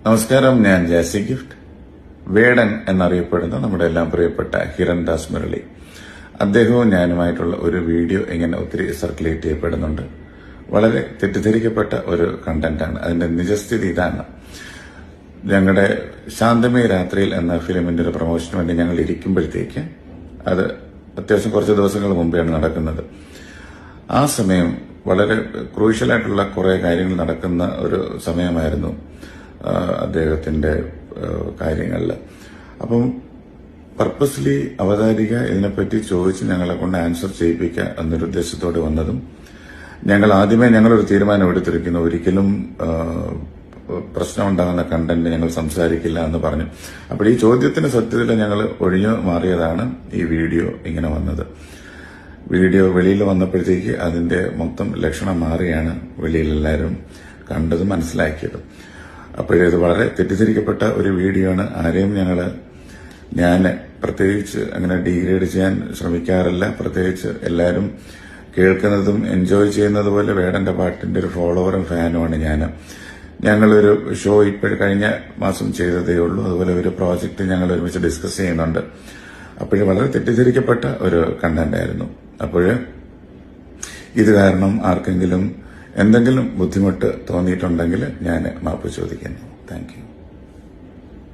നമസ്കാരം, ഞാൻ ജാസി ഗിഫ്റ്റ്. വേടൻ എന്നറിയപ്പെടുന്ന നമ്മുടെ എല്ലാം പ്രിയപ്പെട്ട ഹിരൺദാസ് മുരളി, അദ്ദേഹവും ഞാനുമായിട്ടുള്ള ഒരു വീഡിയോ ഇങ്ങനെ ഒത്തിരി സർക്കുലേറ്റ് ചെയ്യപ്പെടുന്നുണ്ട്. വളരെ തെറ്റിദ്ധരിക്കപ്പെട്ട ഒരു കണ്ടന്റാണ്. അതിന്റെ നിജസ്ഥിതി ഇതാണ്. ഞങ്ങളുടെ ശാന്തമേ രാത്രിയിൽ എന്ന ഫിലിമിന്റെ ഒരു പ്രൊമോഷന് വേണ്ടി ഞങ്ങൾ ഇരിക്കുമ്പോഴത്തേക്ക്, അത് അത്യാവശ്യം കുറച്ച് ദിവസങ്ങൾ മുമ്പെയാണ് നടക്കുന്നത്. ആ സമയം വളരെ ക്രൂഷ്യലായിട്ടുള്ള കുറെ കാര്യങ്ങൾ നടക്കുന്ന ഒരു സമയമായിരുന്നു അദ്ദേഹത്തിന്റെ കാര്യങ്ങളിൽ. അപ്പം പർപ്പസ്ലി അവതാരിക ഇതിനെപ്പറ്റി ചോദിച്ച് ഞങ്ങളെ കൊണ്ട് ആൻസർ ചെയ്യിപ്പിക്കുക എന്നൊരു ഉദ്ദേശത്തോടെ വന്നതും, ഞങ്ങളൊരു തീരുമാനം എടുത്തിരിക്കുന്നു, ഒരിക്കലും പ്രശ്നമുണ്ടാകുന്ന കണ്ടന്റ് ഞങ്ങൾ സംസാരിക്കില്ല എന്ന് പറഞ്ഞു. അപ്പോൾ ഈ ചോദ്യത്തിന് സത്യത്തിൽ ഞങ്ങൾ ഒഴിഞ്ഞു മാറിയതാണ് ഈ വീഡിയോ ഇങ്ങനെ വന്നത്. വീഡിയോ വെളിയിൽ വന്നപ്പോഴത്തേക്ക് അതിന്റെ മൊത്തം ലക്ഷണം മാറിയാണ് വെളിയിലെല്ലാവരും കണ്ടതും മനസ്സിലാക്കിയതും. അപ്പോഴേത് വളരെ തെറ്റിദ്ധരിക്കപ്പെട്ട ഒരു വീഡിയോ ആണ്. ആരെയും ഞാൻ പ്രത്യേകിച്ച് അങ്ങനെ ഡീഗ്രേഡ് ചെയ്യാൻ ശ്രമിക്കാറില്ല. പ്രത്യേകിച്ച് എല്ലാവരും കേൾക്കുന്നതും എൻജോയ് ചെയ്യുന്നത് പോലെ വേടന്റെ പാട്ടിന്റെ ഒരു ഫോളോവറും ഫാനുമാണ് ഞങ്ങളൊരു ഷോ കഴിഞ്ഞ മാസം ചെയ്തതേ ഉള്ളൂ. അതുപോലെ ഒരു പ്രോജക്റ്റ് ഞങ്ങൾ ഒരുമിച്ച് ഡിസ്കസ് ചെയ്യുന്നുണ്ട്. അപ്പോഴും വളരെ തെറ്റിദ്ധരിക്കപ്പെട്ട ഒരു കണ്ടന്റ് ആയിരുന്നു. ഇത് കാരണം ആർക്കെങ്കിലും എന്തെങ്കിലും ബുദ്ധിമുട്ട് തോന്നിയിട്ടുണ്ടെങ്കിൽ ഞാൻ മാപ്പ് ചോദിക്കുന്നു. Thank you.